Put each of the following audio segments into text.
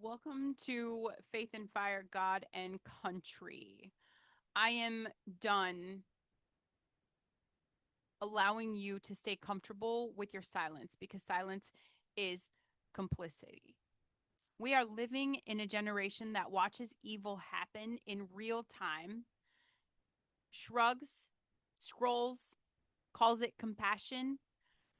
Welcome to Faith and Fire, God and Country. I am done allowing you to stay comfortable with your silence because silence is complicity. We are living in a generation that watches evil happen in real time, shrugs, scrolls, calls it compassion.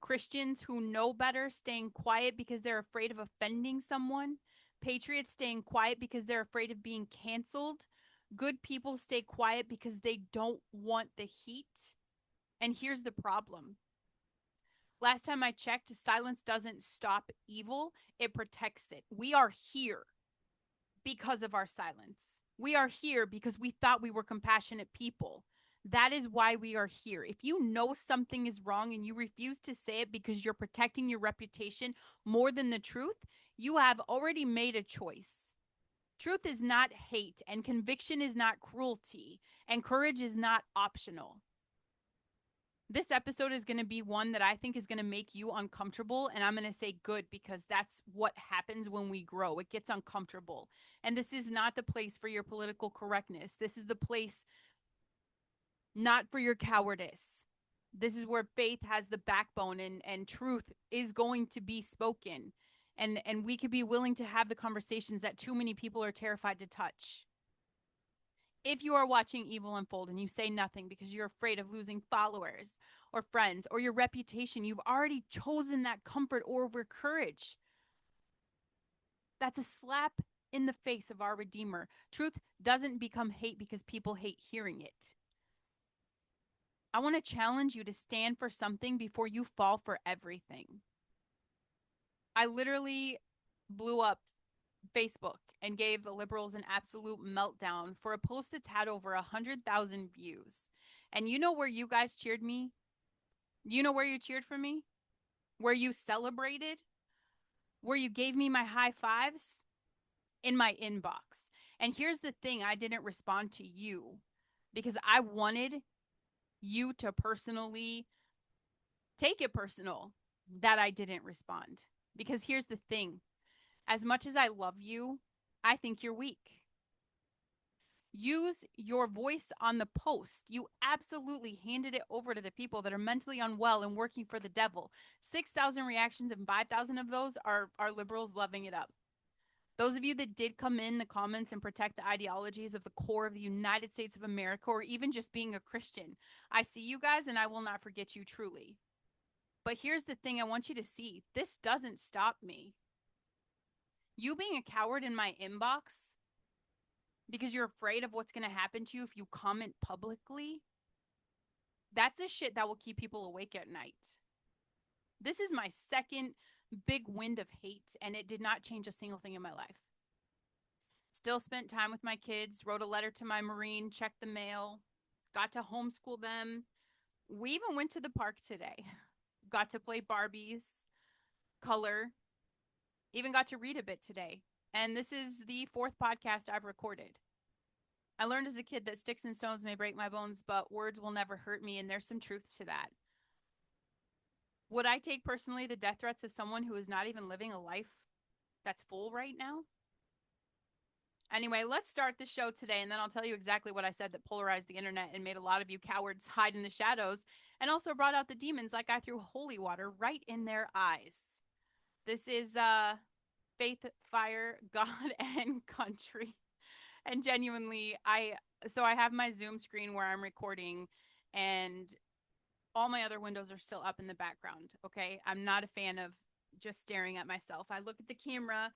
Christians who know better staying quiet because they're afraid of offending someone. Patriots staying quiet because they're afraid of being canceled. Good people stay quiet because they don't want the heat. And here's the problem. Last time I checked, silence doesn't stop evil, it protects it. We are here because of our silence. We are here because we thought we were compassionate people. That is why we are here. If you know something is wrong and you refuse to say it because you're protecting your reputation more than the truth, you have already made a choice. Truth is not hate, and conviction is not cruelty, and courage is not optional. This episode is going to be one that I think is going to make you uncomfortable. And I'm going to say good because that's what happens when we grow. It gets uncomfortable. And this is not the place for your political correctness. This is the place not for your cowardice. This is where faith has the backbone and truth is going to be spoken. And we could be willing to have the conversations that too many people are terrified to touch. If you are watching evil unfold and you say nothing because you're afraid of losing followers or friends or your reputation, you've already chosen that comfort over courage. That's a slap in the face of our Redeemer. Truth doesn't become hate because people hate hearing it. I want to challenge you to stand for something before you fall for everything. I literally blew up Facebook and gave the liberals an absolute meltdown for a post that's had over 100,000 views. And you know where you guys cheered me? You know where you cheered for me? Where you celebrated? Where you gave me my high fives? In my inbox. And here's the thing, I didn't respond to you because I wanted you to personally take it personal that I didn't respond. Because here's the thing, as much as I love you, I think you're weak. Use your voice on the post. You absolutely handed it over to the people that are mentally unwell and working for the devil. 6,000 reactions and 5,000 of those are liberals loving it up. Those of you that did come in the comments and protect the ideologies of the core of the United States of America, or even just being a Christian, I see you guys and I will not forget you truly. But here's the thing I want you to see. This doesn't stop me. You being a coward in my inbox because you're afraid of what's going to happen to you if you comment publicly, that's the shit that will keep people awake at night. This is my second big wind of hate, and it did not change a single thing in my life. Still spent time with my kids, wrote a letter to my Marine, checked the mail, got to homeschool them. We even went to the park today, got to play Barbies, color, even got to read a bit today. And this is the fourth podcast I've recorded. I learned as a kid that sticks and stones may break my bones, but words will never hurt me, and there's some truth to that. Would I take personally the death threats of someone who is not even living a life that's full right now? Anyway, let's start the show today, and then I'll tell you exactly what I said that polarized the internet and made a lot of you cowards hide in the shadows, and also brought out the demons like I threw holy water right in their eyes. This is Faith, Fire, God, and Country. And genuinely, I have my Zoom screen where I'm recording, and all my other windows are still up in the background. Okay, I'm not a fan of just staring at myself. I look at the camera,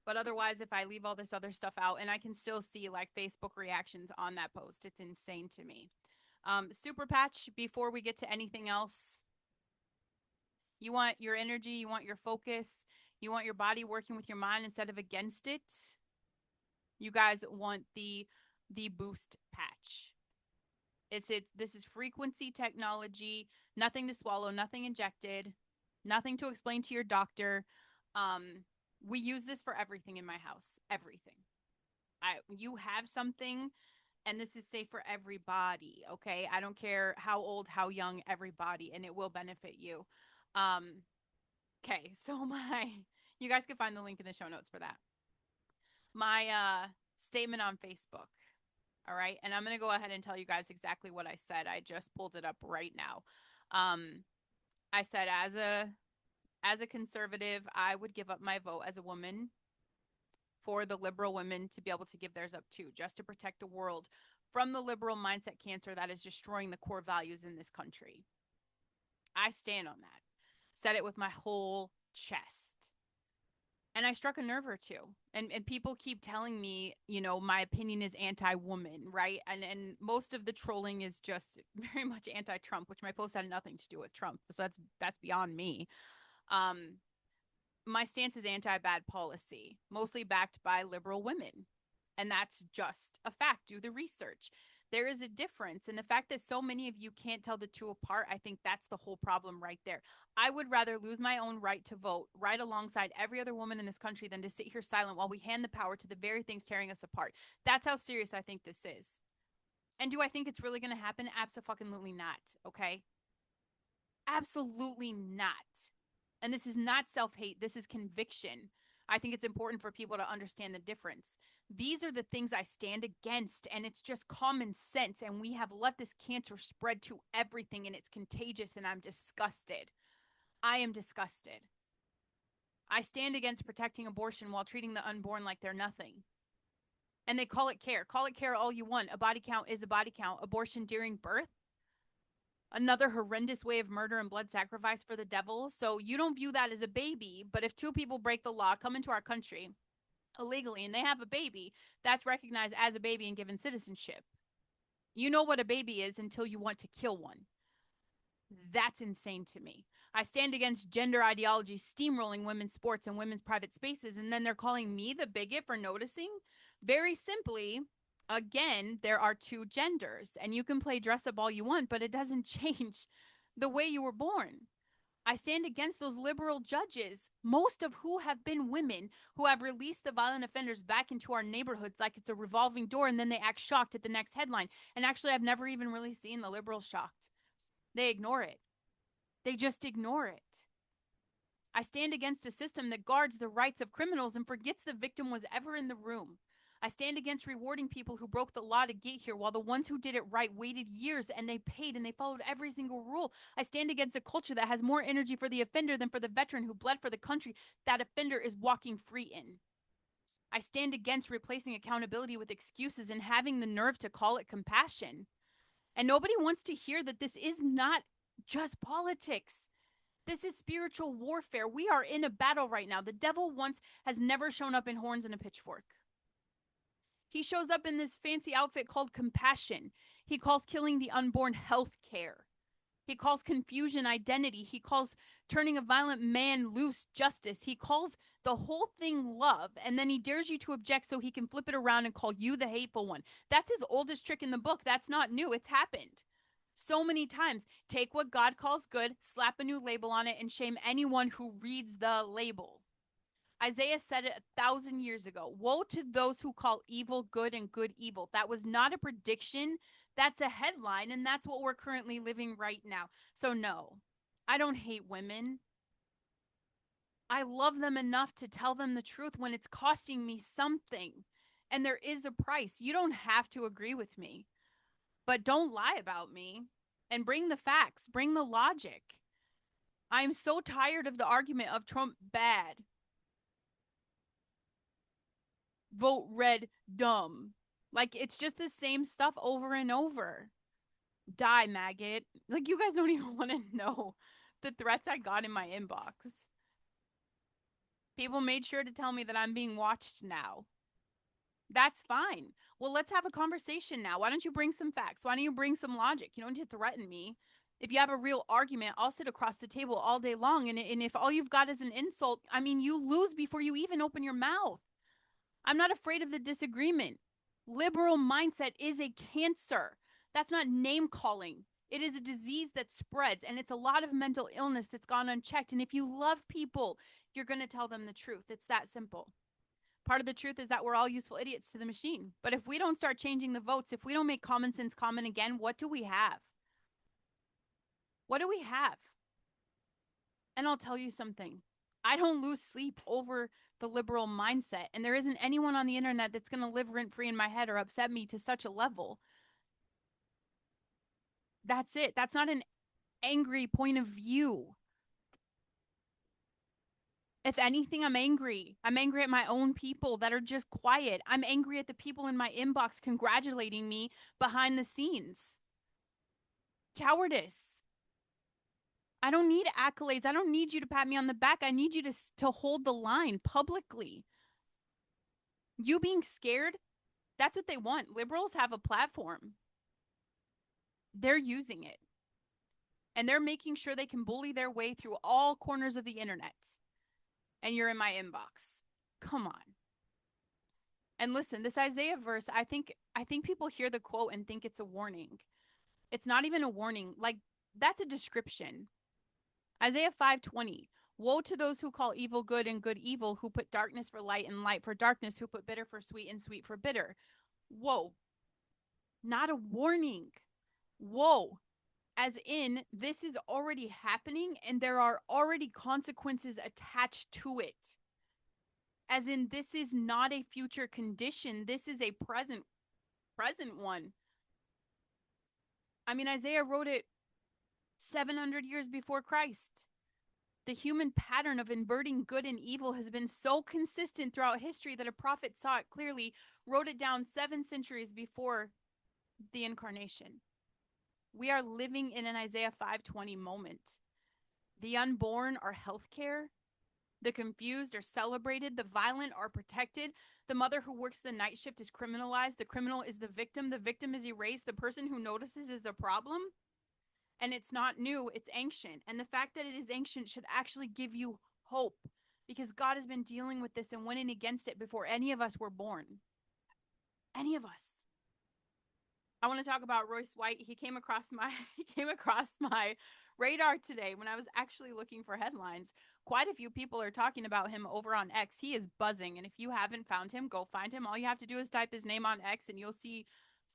but otherwise, if I leave all this other stuff out, and I can still see like Facebook reactions on that post, it's insane to me. Super patch, before we get to anything else, you want your energy, you want your focus, you want your body working with your mind instead of against it. You guys want the boost patch. This is frequency technology, nothing to swallow, nothing injected, nothing to explain to your doctor. We use this for everything in my house, everything. You have something, and this is safe for everybody. Okay, I don't care how old, how young, everybody, and it will benefit you. Okay, so you guys can find the link in the show notes for that. My statement on Facebook. All right. And I'm going to go ahead and tell you guys exactly what I said. I just pulled it up right now. I said as a conservative, I would give up my vote as a woman for the liberal women to be able to give theirs up too, just to protect the world from the liberal mindset cancer that is destroying the core values in this country. I stand on that. Said it with my whole chest. And I struck a nerve or two. And people keep telling me, my opinion is anti-woman, right? And most of the trolling is just very much anti-Trump, which my post had nothing to do with Trump. So that's beyond me. Um, my stance is anti-bad policy, mostly backed by liberal women. And that's just a fact. Do the research. There is a difference. And the fact that so many of you can't tell the two apart, I think that's the whole problem right there. I would rather lose my own right to vote right alongside every other woman in this country than to sit here silent while we hand the power to the very things tearing us apart. That's how serious I think this is. And do I think it's really going to happen? Absolutely not. Okay. Absolutely not. And this is not self-hate. This is conviction. I think it's important for people to understand the difference. These are the things I stand against, and it's just common sense. And we have let this cancer spread to everything, and it's contagious, and I'm disgusted. I am disgusted. I stand against protecting abortion while treating the unborn like they're nothing. And they call it care. Call it care all you want. A body count is a body count. Abortion during birth, another horrendous way of murder and blood sacrifice for the devil. So you don't view that as a baby, but if two people break the law, come into our country illegally, and they have a baby, that's recognized as a baby and given citizenship. You know what a baby is until you want to kill one. That's insane to me. I stand against gender ideology steamrolling women's sports and women's private spaces, and then they're calling me the bigot for noticing? Very simply, again, there are two genders, and you can play dress up all you want, but it doesn't change the way you were born. I stand against those liberal judges, most of who have been women who have released the violent offenders back into our neighborhoods like it's a revolving door, and then they act shocked at the next headline. And actually, I've never even really seen the liberals shocked. They ignore it. They just ignore it. I stand against a system that guards the rights of criminals and forgets the victim was ever in the room. I stand against rewarding people who broke the law to get here while the ones who did it right waited years and they paid and they followed every single rule. I stand against a culture that has more energy for the offender than for the veteran who bled for the country that offender is walking free in. I stand against replacing accountability with excuses and having the nerve to call it compassion. And nobody wants to hear that this is not just politics. This is spiritual warfare. We are in a battle right now. The devil once has never shown up in horns and a pitchfork. He shows up in this fancy outfit called compassion. He calls killing the unborn health care. He calls confusion identity. He calls turning a violent man loose justice. He calls the whole thing love, and then he dares you to object so he can flip it around and call you the hateful one. That's his oldest trick in the book. That's not new. It's happened so many times. Take what God calls good, slap a new label on it, and shame anyone who reads the label. Isaiah said it 1,000 years ago. Woe to those who call evil good and good evil. That was not a prediction. That's a headline, and that's what we're currently living right now. So no, I don't hate women. I love them enough to tell them the truth when it's costing me something. And there is a price. You don't have to agree with me, but don't lie about me and bring the facts, bring the logic. I'm so tired of the argument of Trump bad, vote red, dumb. Like, it's just the same stuff over and over. Die, maggot. Like, you guys don't even want to know the threats I got in my inbox. People made sure to tell me that I'm being watched now. That's fine. Well, let's have a conversation now. Why don't you bring some facts? Why don't you bring some logic? You don't need to threaten me. If you have a real argument, I'll sit across the table all day long. And if all you've got is an insult, I mean, you lose before you even open your mouth. I'm not afraid of the disagreement. Liberal mindset is a cancer. That's not name calling. It is a disease that spreads, and it's a lot of mental illness that's gone unchecked. And if you love people, you're going to tell them the truth. It's that simple. Part of the truth is that we're all useful idiots to the machine. But if we don't start changing the votes, if we don't make common sense common again, what do we have? What do we have? And I'll tell you something. I don't lose sleep over the liberal mindset. And there isn't anyone on the internet that's going to live rent free in my head or upset me to such a level. That's it. That's not an angry point of view. If anything, I'm angry. I'm angry at my own people that are just quiet. I'm angry at the people in my inbox congratulating me behind the scenes. Cowardice. I don't need accolades. I don't need you to pat me on the back. I need you to hold the line publicly. You being scared, that's what they want. Liberals have a platform. They're using it. And they're making sure they can bully their way through all corners of the internet. And you're in my inbox. Come on. And listen, this Isaiah verse, I think people hear the quote and think it's a warning. It's not even a warning. Like, that's a description. Isaiah 5:20. Woe to those who call evil good and good evil, who put darkness for light and light for darkness, who put bitter for sweet and sweet for bitter. Whoa. Not a warning. Whoa. As in, this is already happening and there are already consequences attached to it. As in, this is not a future condition. This is a present one. I mean, Isaiah wrote it 700 years before Christ. The human pattern of inverting good and evil has been so consistent throughout history that a prophet saw it clearly, wrote it down 7 centuries before the incarnation. We are living in an Isaiah 5:20 moment. The unborn are healthcare. The confused are celebrated. The violent are protected. The mother who works the night shift is criminalized. The criminal is the victim. The victim is erased. The person who notices is the problem. And it's not new, it's ancient. And the fact that it is ancient should actually give you hope because God has been dealing with this and winning against it before any of us were born. Any of us. I want to talk about Royce White. He came across my radar today when I was actually looking for headlines. Quite a few people are talking about him over on X. He is buzzing, and if you haven't found him, go find him. All you have to do is type his name on X and you'll see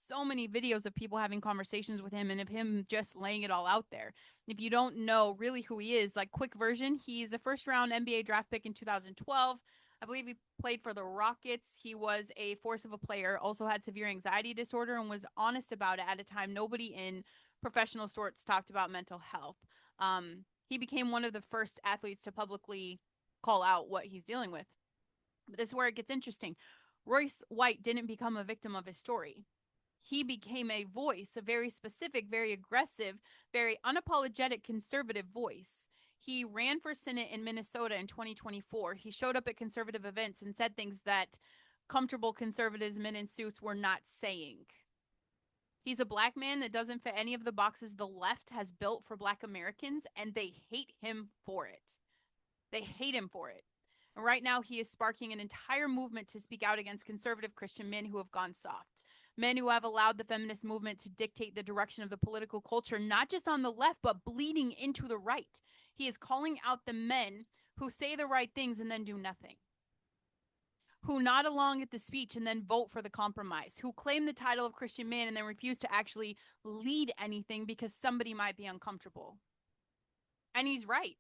so many videos of people having conversations with him and of him just laying it all out there. If you don't know really who he is, like quick version, he's a first round NBA draft pick in 2012. I believe he played for the Rockets. He was a force of a player, also had severe anxiety disorder, and was honest about it at a time nobody in professional sports talked about mental health. He became one of the first athletes to publicly call out what he's dealing with. But this is where it gets interesting. Royce White didn't become a victim of his story. He became a voice, a very specific, very aggressive, very unapologetic conservative voice. He ran for Senate in Minnesota in 2024. He showed up at conservative events and said things that comfortable conservatives, men in suits, were not saying. He's a black man that doesn't fit any of the boxes the left has built for black Americans, and they hate him for it. They hate him for it. And right now, he is sparking an entire movement to speak out against conservative Christian men who have gone soft. Men who have allowed the feminist movement to dictate the direction of the political culture, not just on the left, but bleeding into the right. He is calling out the men who say the right things and then do nothing, who nod along at the speech and then vote for the compromise, who claim the title of Christian man and then refuse to actually lead anything because somebody might be uncomfortable. And he's right.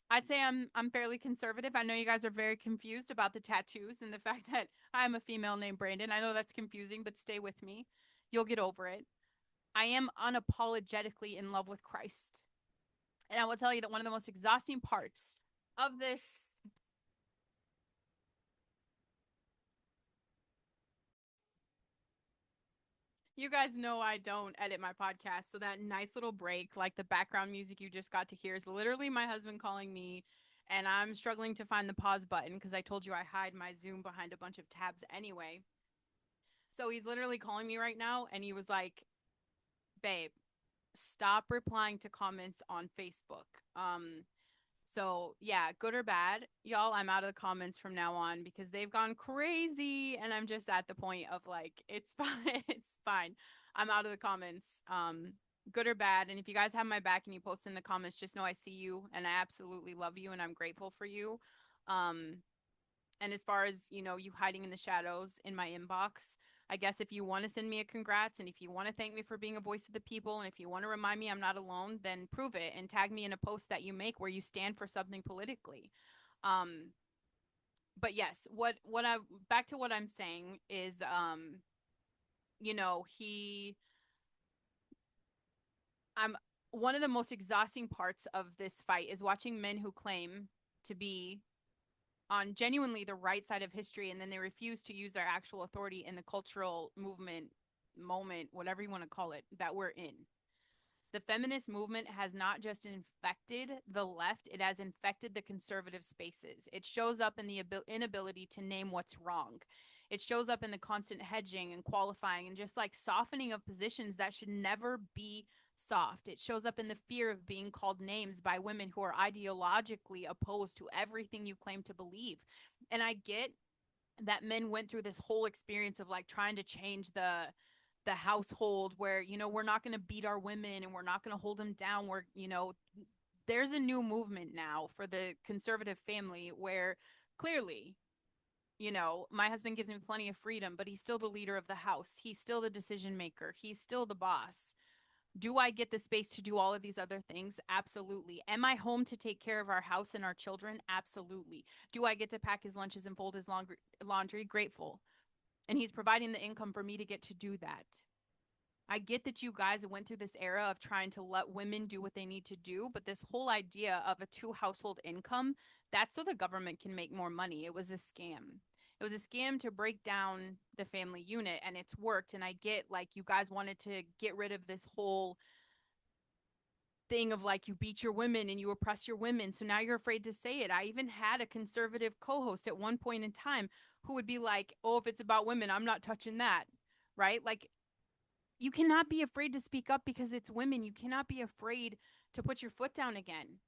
I'd say I'm fairly conservative. I know you guys are very confused about the tattoos and the fact that I'm a female named Brandon. I know that's confusing, but stay with me. You'll get over it. I am unapologetically in love with Christ. And I will tell you that one of the most exhausting parts of this, you guys know I don't edit my podcast. So that nice little break, like the background music you just got to hear, is literally my husband calling me. And I'm struggling to find the pause button because I told you I hide my Zoom behind a bunch of tabs anyway. So he's literally calling me right now. And he was like, babe, stop replying to comments on Facebook. So yeah, good or bad, y'all, I'm out of the comments from now on because they've gone crazy and I'm just at the point of like, it's fine. It's fine. I'm out of the comments. Good or bad. And if you guys have my back and you post in the comments, just know I see you and I absolutely love you and I'm grateful for you. And as far as, you hiding in the shadows in my inbox, I guess if you want to send me a congrats and if you want to thank me for being a voice of the people and if you want to remind me I'm not alone, then prove it and tag me in a post that you make where you stand for something politically. Um, but yes, what I back to what I'm saying is you know, he I'm one of the most exhausting parts of this fight is watching men who claim to be on genuinely the right side of history and then they refuse to use their actual authority in the cultural movement moment, whatever you want to call it, that we're in. The feminist movement has not just infected the left, it has infected the conservative spaces. It shows up in the inability to name what's wrong. It shows up in the constant hedging and qualifying and just like softening of positions that should never be soft. It shows up in the fear of being called names by women who are ideologically opposed to everything you claim to believe. And I get that men went through this whole experience of like trying to change the household where, you know, we're not going to beat our women and we're not going to hold them down. We're, you know, there's a new movement now for the conservative family where clearly, you know, my husband gives me plenty of freedom, but he's still the leader of the house. He's still the decision maker. He's still the boss. Do I get the space to do all of these other things? Absolutely. Am I home to take care of our house and our children? Absolutely. Do I get to pack his lunches and fold his laundry? Grateful. And he's providing the income for me to get to do that. I get that you guys went through this era of trying to let women do what they need to do, but this whole idea of a two household income, that's so the government can make more money. It was a scam. It was a scam to break down the family unit and it's worked. And I get like you guys wanted to get rid of this whole thing of like you beat your women and you oppress your women. So now you're afraid to say it. I even had a conservative co-host at one point in time who would be like, "Oh, if it's about women, I'm not touching that." Right? Like you cannot be afraid to speak up because it's women. You cannot be afraid to put your foot down again.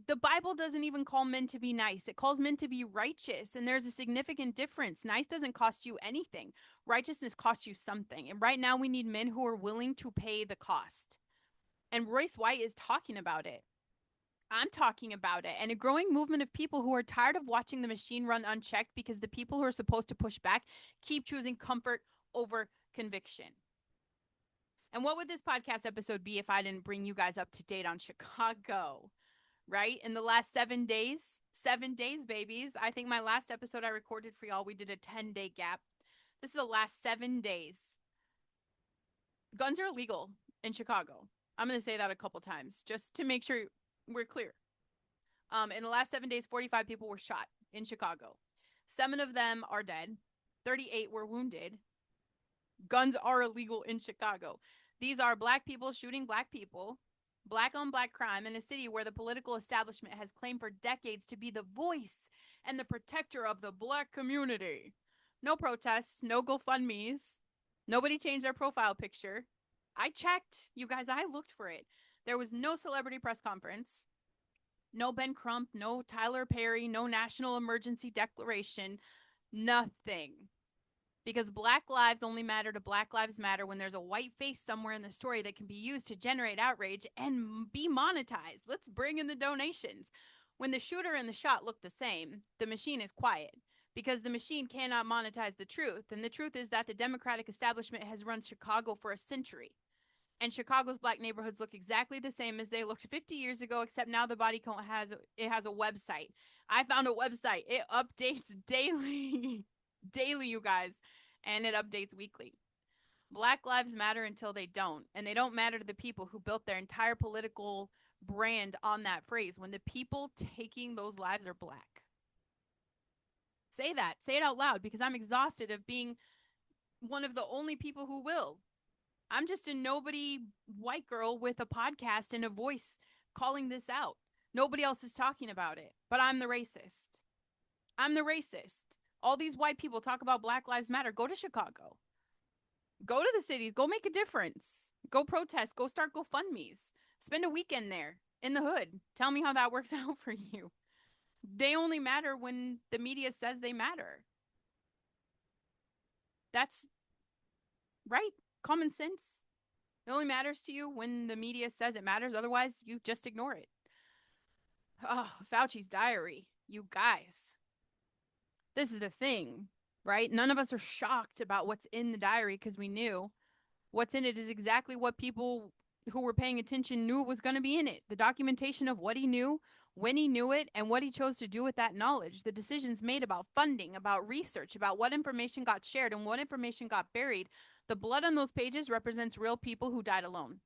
The Bible doesn't even call men to be nice. It calls men to be righteous. And there's a significant difference. Nice doesn't cost you anything. Righteousness costs you something. And right now we need men who are willing to pay the cost. And Royce White is talking about it. I'm talking about it. And a growing movement of people who are tired of watching the machine run unchecked because the people who are supposed to push back keep choosing comfort over conviction. And what would this podcast episode be if I didn't bring you guys up to date on Chicago? Right? In the last 7 days, babies. I think my last episode I recorded for y'all, we did a 10-day gap. This is the last 7 days. Guns are illegal in Chicago. I'm going to say that a couple times just to make sure we're clear. In the last 7 days, 45 people were shot in Chicago. 7 of them are dead. 38 were wounded. Guns are illegal in Chicago. These are black people shooting black people, black on black crime in a city where the political establishment has claimed for decades to be the voice and the protector of the black community. No protests, no GoFundMe's. Nobody changed their profile picture. I checked, you guys, I looked for it. There was no celebrity press conference, no Ben Crump, no Tyler Perry, no national emergency declaration, nothing. Because black lives only matter to Black Lives Matter when there's a white face somewhere in the story that can be used to generate outrage and be monetized. Let's bring in the donations. When the shooter and the shot look the same, the machine is quiet because the machine cannot monetize the truth. And the truth is that the Democratic establishment has run Chicago for a century. And Chicago's black neighborhoods look exactly the same as they looked 50 years ago, except now the body count has a website. I found a website. It updates daily. Daily, you guys. And it updates weekly. Black lives matter until they don't. And they don't matter to the people who built their entire political brand on that phrase when the people taking those lives are black. Say that. Say it out loud because I'm exhausted of being one of the only people who will. I'm just a nobody white girl with a podcast and a voice calling this out. Nobody else is talking about it, but I'm the racist. I'm the racist. All these white people talk about Black Lives Matter. Go to Chicago. Go to the cities. Go make a difference. Go protest. Go start GoFundMe's. Spend a weekend there in the hood. Tell me how that works out for you. They only matter when the media says they matter. That's right. Common sense. It only matters to you when the media says it matters. Otherwise, you just ignore it. Oh, Fauci's diary. You guys. This is the thing. right? None of us are shocked about what's in the diary because we knew what's in it is exactly what people who were paying attention knew was going to be in it. The documentation of what he knew, when he knew it, and what he chose to do with that knowledge. The decisions made about funding, about research, about what information got shared and what information got buried. The blood on those pages represents real people who died alone.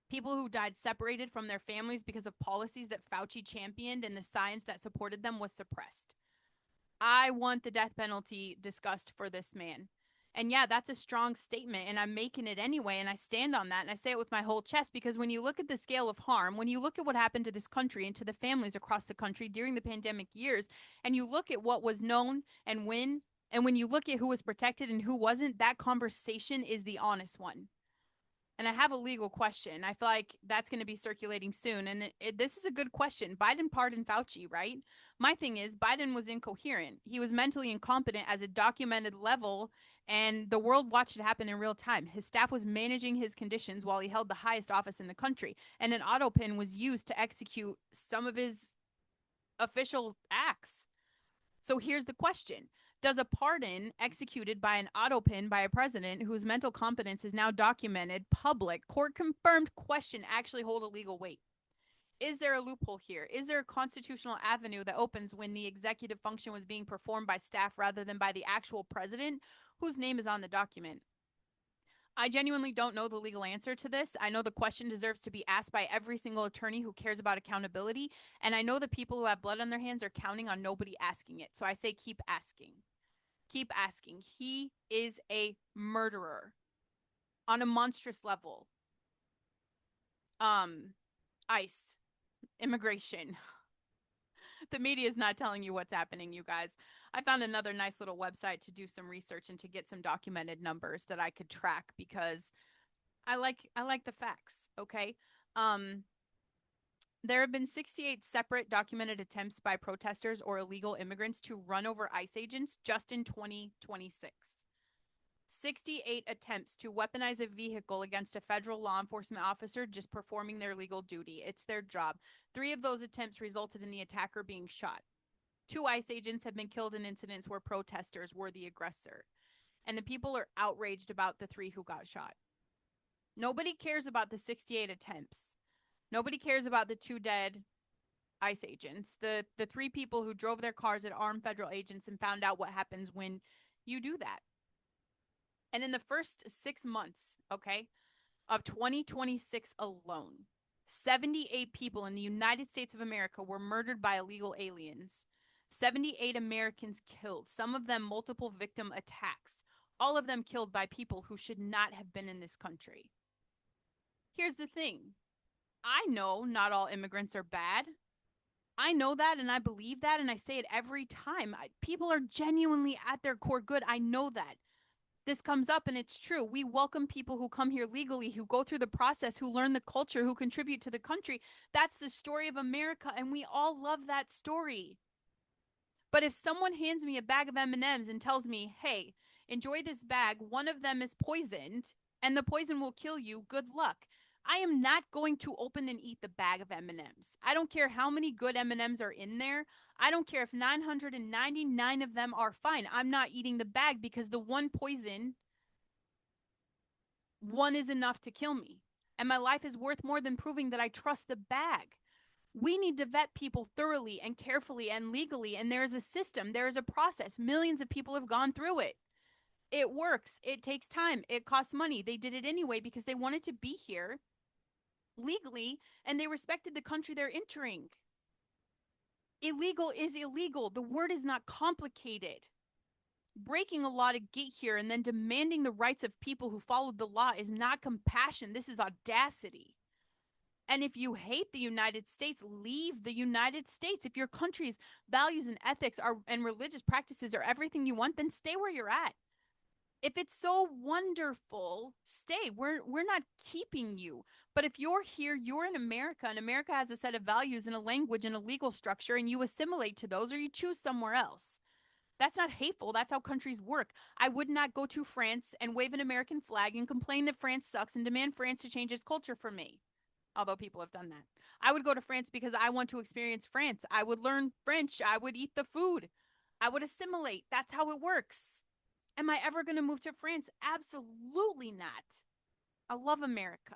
People who died separated from their families because of policies that Fauci championed and the science that supported them was suppressed. I want the death penalty discussed for this man. And yeah, that's a strong statement, and I'm making it anyway, and I stand on that, and I say it with my whole chest because when you look at the scale of harm, when you look at what happened to this country and to the families across the country during the pandemic years, and you look at what was known and when you look at who was protected and who wasn't, that conversation is the honest one. And I have a legal question. I feel like that's going to be circulating soon. And this is a good question. Biden pardoned Fauci, right? My thing is, Biden was incoherent. He was mentally incompetent as a documented level, and the world watched it happen in real time. His staff was managing his conditions while he held the highest office in the country. And an auto pin was used to execute some of his official acts. So here's the question. Does a pardon executed by an autopin by a president whose mental competence is now documented, public, court confirmed question actually hold a legal weight? Is there a loophole here? Is there a constitutional avenue that opens when the executive function was being performed by staff rather than by the actual president whose name is on the document? I genuinely don't know the legal answer to this. I know the question deserves to be asked by every single attorney who cares about accountability. And I know the people who have blood on their hands are counting on nobody asking it. So I say keep asking. Keep asking. He is a murderer on a monstrous level. ICE, immigration. The media is not telling you what's happening, you guys. I found another nice little website to do some research and to get some documented numbers that I could track because I like the facts, okay? Um there have been 68 separate documented attempts by protesters or illegal immigrants to run over ICE agents just in 2026. 68 attempts to weaponize a vehicle against a federal law enforcement officer just performing their legal duty. It's their job. 3 of those attempts resulted in the attacker being shot. 2 ICE agents have been killed in incidents where protesters were the aggressor. And the people are outraged about the 3 who got shot. Nobody cares about the 68 attempts. Nobody cares about the 2 dead ICE agents, the 3 people who drove their cars at armed federal agents and found out what happens when you do that. And in the first 6 months, okay, of 2026 alone, 78 people in the United States of America were murdered by illegal aliens. 78 Americans killed, some of them multiple victim attacks, all of them killed by people who should not have been in this country. Here's the thing. I know not all immigrants are bad. I know that and I believe that and I say it every time. People are genuinely at their core good. I know that. This comes up and it's true. We welcome people who come here legally, who go through the process, who learn the culture, who contribute to the country. That's the story of America and we all love that story. But if someone hands me a bag of M&Ms and tells me, "Hey, enjoy this bag. One of them is poisoned and the poison will kill you. Good luck." I am not going to open and eat the bag of M&Ms. I don't care how many good M&Ms are in there. I don't care if 999 of them are fine. I'm not eating the bag because the one poison, one is enough to kill me. And my life is worth more than proving that I trust the bag. We need to vet people thoroughly and carefully and legally. And there is a system, there is a process. Millions of people have gone through it. It works. It takes time. It costs money. They did it anyway because they wanted to be here legally and they respected the country they're entering. Illegal is illegal. The word is not complicated. Breaking a law to get here and then demanding the rights of people who followed the law is not compassion. This is audacity. And if you hate the United States, leave the United States. If your country's values and ethics are and religious practices are everything you want, then stay where you're at. If it's so wonderful, stay. We're not keeping you. But if you're here, you're in America, and America has a set of values and a language and a legal structure, and you assimilate to those or you choose somewhere else. That's not hateful. That's how countries work. I would not go to France and wave an American flag and complain that France sucks and demand France to change its culture for me. Although people have done that. I would go to France because I want to experience France. I would learn French. I would eat the food. I would assimilate. That's how it works. Am I ever going to move to France? Absolutely not. I love America.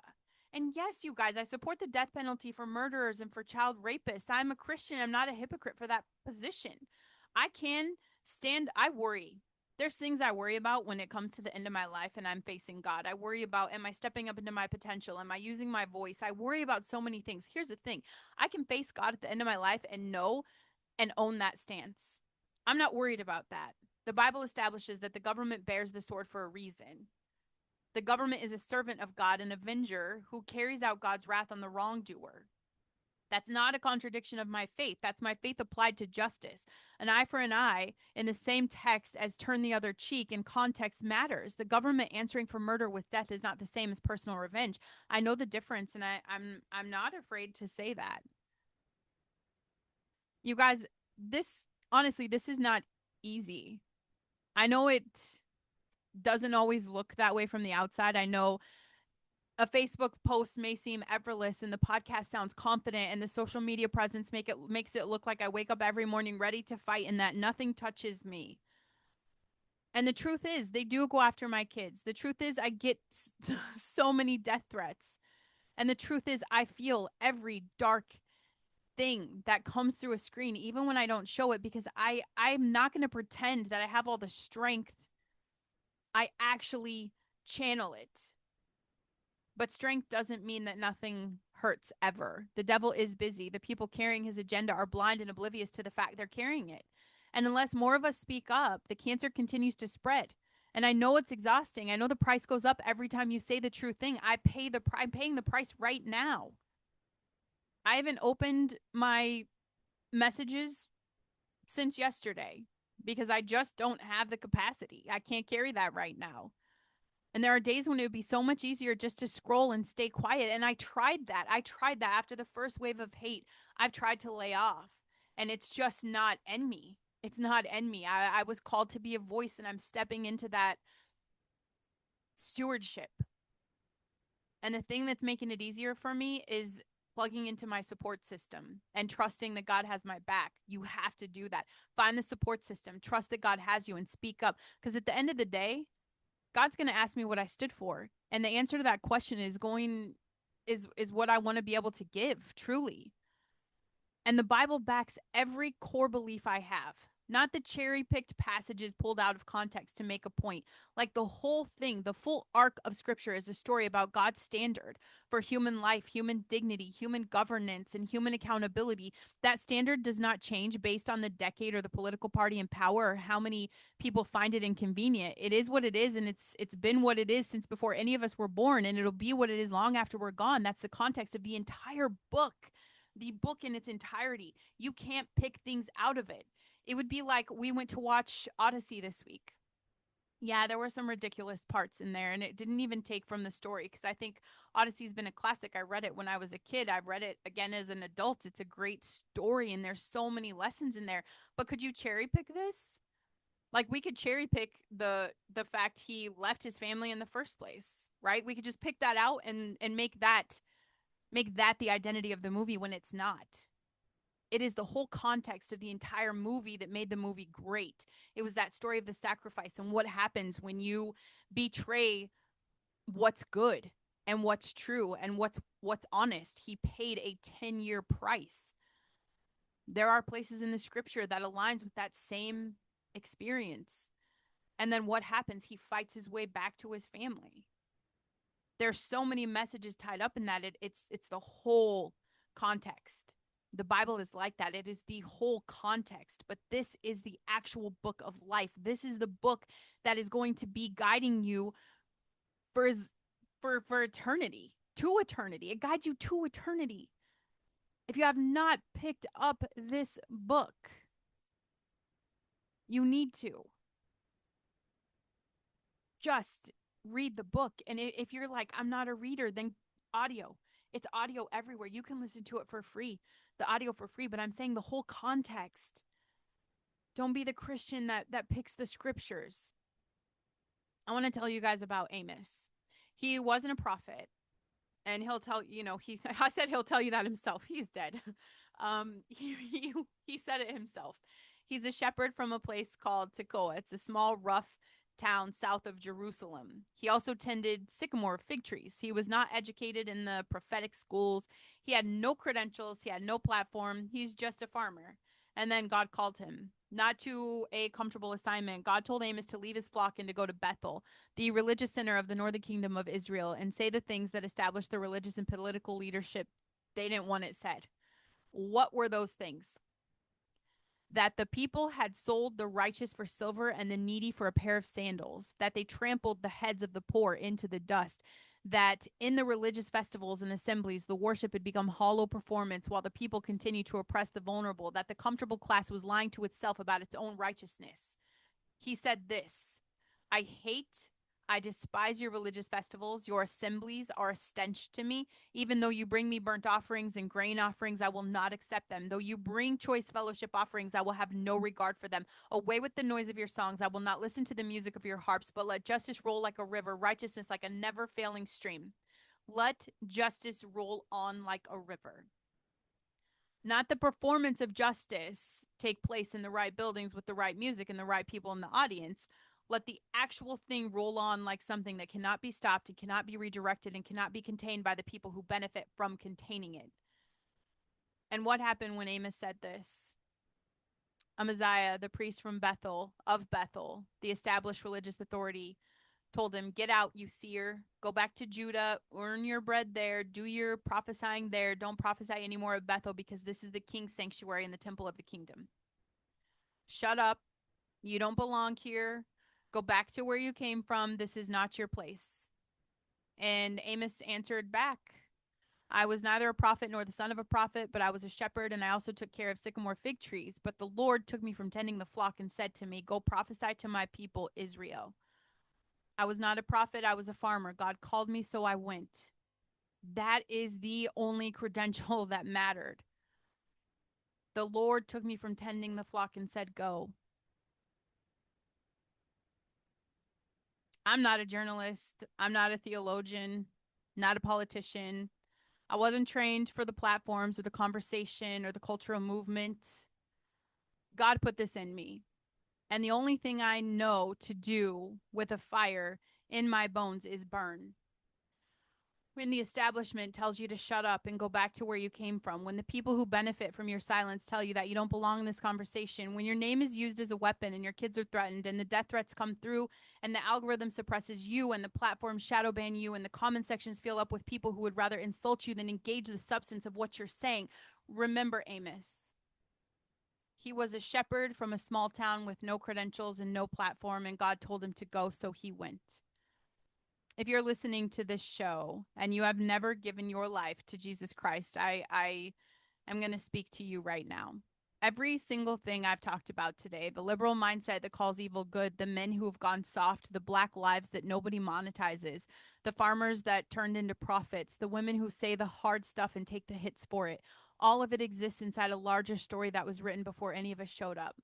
And yes, you guys, I support the death penalty for murderers and for child rapists. I'm a Christian. I'm not a hypocrite for that position. I can I worry. There's things I worry about when it comes to the end of my life and I'm facing God. I worry about, am I stepping up into my potential? Am I using my voice? I worry about so many things. Here's the thing, I can face God at the end of my life and know and own that stance. I'm not worried about that. The Bible establishes that the government bears the sword for a reason. The government is a servant of God, an avenger who carries out God's wrath on the wrongdoer. That's not a contradiction of my faith. That's my faith applied to justice. An eye for an eye in the same text as turn the other cheek in context matters. The government answering for murder with death is not the same as personal revenge. I know the difference, and I'm not afraid to say that. You guys, this honestly, this is not easy. I know it doesn't always look that way from the outside. I know a Facebook post may seem effortless and the podcast sounds confident and the social media presence makes it look like I wake up every morning ready to fight and that nothing touches me. And the truth is, they do go after my kids. The truth is, I get so many death threats. And the truth is, I feel every dark thing that comes through a screen, even when I don't show it, because I'm not going to pretend that I have all the strength. I actually channel it. But strength doesn't mean that nothing hurts ever. The devil is busy. The people carrying his agenda are blind and oblivious to the fact they're carrying it. And unless more of us speak up, the cancer continues to spread. And I know it's exhausting. I know the price goes up every time you say the true thing. I'm paying the price right now. I haven't opened my messages since yesterday because I just don't have the capacity. I can't carry that right now. And there are days when it would be so much easier just to scroll and stay quiet. And I tried that. After the first wave of hate. I've tried to lay off. And it's just not in me. It's not in me. I was called to be a voice, and I'm stepping into that stewardship. And the thing that's making it easier for me is plugging into my support system and trusting that God has my back. You have to do that. Find the support system. Trust that God has you and speak up. Because at the end of the day, God's going to ask me what I stood for. And the answer to that question is what I want to be able to give, truly. And the Bible backs every core belief I have, not the cherry-picked passages pulled out of context to make a point. Like the whole thing, the full arc of Scripture is a story about God's standard for human life, human dignity, human governance, and human accountability. That standard does not change based on the decade or the political party in power or how many people find it inconvenient. It is what it is, and it's been what it is since before any of us were born, and it'll be what it is long after we're gone. That's the context of the entire book. The book in its entirety. You can't pick things out of it. It would be like we went to watch Odyssey this week. Yeah, there were some ridiculous parts in there, and it didn't even take from the story because I think Odyssey's been a classic. I read it when I was a kid. I read it again as an adult. It's a great story, and there's so many lessons in there. But could you cherry pick this? Like we could cherry pick the fact he left his family in the first place, right? We could just pick that out and make that the identity of the movie when it's not. It is the whole context of the entire movie that made the movie great. It was that story of the sacrifice and what happens when you betray what's good and what's true and what's honest. He paid a 10-year price. There are places in the scripture that aligns with that same experience. And then what happens? He fights his way back to his family. There's so many messages tied up in that. It's the whole context. The Bible is like that. It is the whole context, but this is the actual book of life. This is the book that is going to be guiding you for eternity, to eternity. It guides you to eternity. If you have not picked up this book, you need to. Just read the book. And if you're like, I'm not a reader, then audio. It's audio everywhere. You can listen to it for free, the audio for free. But I'm saying the whole context. Don't be the Christian that picks the scriptures. I want to tell you guys about Amos. He wasn't a prophet. And he'll tell, I said he'll tell you that himself. He's dead. He said it himself. He's a shepherd from a place called Tekoa. It's a small, rough town south of Jerusalem. He also tended sycamore fig trees. He was not educated in the prophetic schools. He had no credentials. He had no platform. He's just a farmer. And then God called him, not to a comfortable assignment. God told Amos to leave his flock and to go to Bethel, the religious center of the northern kingdom of Israel, and say the things that established the religious and political leadership they didn't want it said. What were those things? That the people had sold the righteous for silver and the needy for a pair of sandals, that they trampled the heads of the poor into the dust, that in the religious festivals and assemblies, the worship had become hollow performance while the people continued to oppress the vulnerable, that the comfortable class was lying to itself about its own righteousness. He said this: I hate, I despise your religious festivals. Your assemblies are a stench to me. Even though you bring me burnt offerings and grain offerings, I will not accept them. Though you bring choice fellowship offerings, I will have no regard for them. Away with the noise of your songs. I will not listen to the music of your harps, but let justice roll like a river, righteousness like a never failing stream. Let justice roll on like a river. Not the performance of justice take place in the right buildings with the right music and the right people in the audience. Let the actual thing roll on like something that cannot be stopped and cannot be redirected and cannot be contained by the people who benefit from containing it. And what happened when Amos said this? Amaziah, the priest from Bethel, the established religious authority, told him, get out, you seer. Go back to Judah, earn your bread there, do your prophesying there. Don't prophesy anymore of Bethel because this is the king's sanctuary and the temple of the kingdom. Shut up. You don't belong here. Go back to where you came from. This is not your place. And Amos answered back, I was neither a prophet nor the son of a prophet, but I was a shepherd, and I also took care of sycamore fig trees. But the Lord took me from tending the flock and said to me, go prophesy to my people Israel. I was not a prophet. I was a farmer. God called me, so I went. That is the only credential that mattered. The Lord took me from tending the flock and said, go. I'm not a journalist. I'm not a theologian, not a politician. I wasn't trained for the platforms or the conversation or the cultural movement. God put this in me. And the only thing I know to do with a fire in my bones is burn. When the establishment tells you to shut up and go back to where you came from, when the people who benefit from your silence tell you that you don't belong in this conversation, when your name is used as a weapon and your kids are threatened and the death threats come through and the algorithm suppresses you and the platforms shadow ban you and the comment sections fill up with people who would rather insult you than engage the substance of what you're saying, remember Amos. He was a shepherd from a small town with no credentials and no platform, and God told him to go, so he went. If you're listening to this show and you have never given your life to Jesus Christ, I am going to speak to you right now. Every single thing I've talked about today, the liberal mindset that calls evil good, the men who have gone soft, the black lives that nobody monetizes, the farmers that turned into prophets, the women who say the hard stuff and take the hits for it, all of it exists inside a larger story that was written before any of us showed up.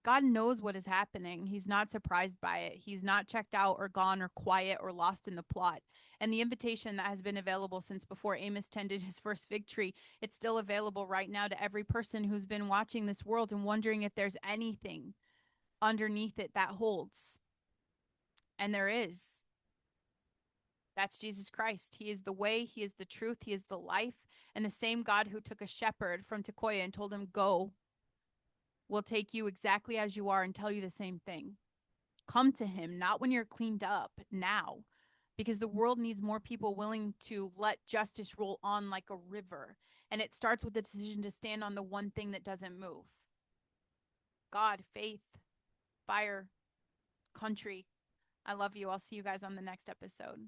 God knows what is happening. He's not surprised by it. He's not checked out or gone or quiet or lost in the plot. And the invitation that has been available since before Amos tended his first fig tree, it's still available right now to every person who's been watching this world and wondering if there's anything underneath it that holds. And there is. That's Jesus Christ. He is the way, he is the truth, he is the life. And the same God who took a shepherd from Tekoa and told him, go, will take you exactly as you are and tell you the same thing. Come to him, not when you're cleaned up, now. Because the world needs more people willing to let justice roll on like a river. And it starts with the decision to stand on the one thing that doesn't move. God, faith, fire, country. I love you. I'll see you guys on the next episode.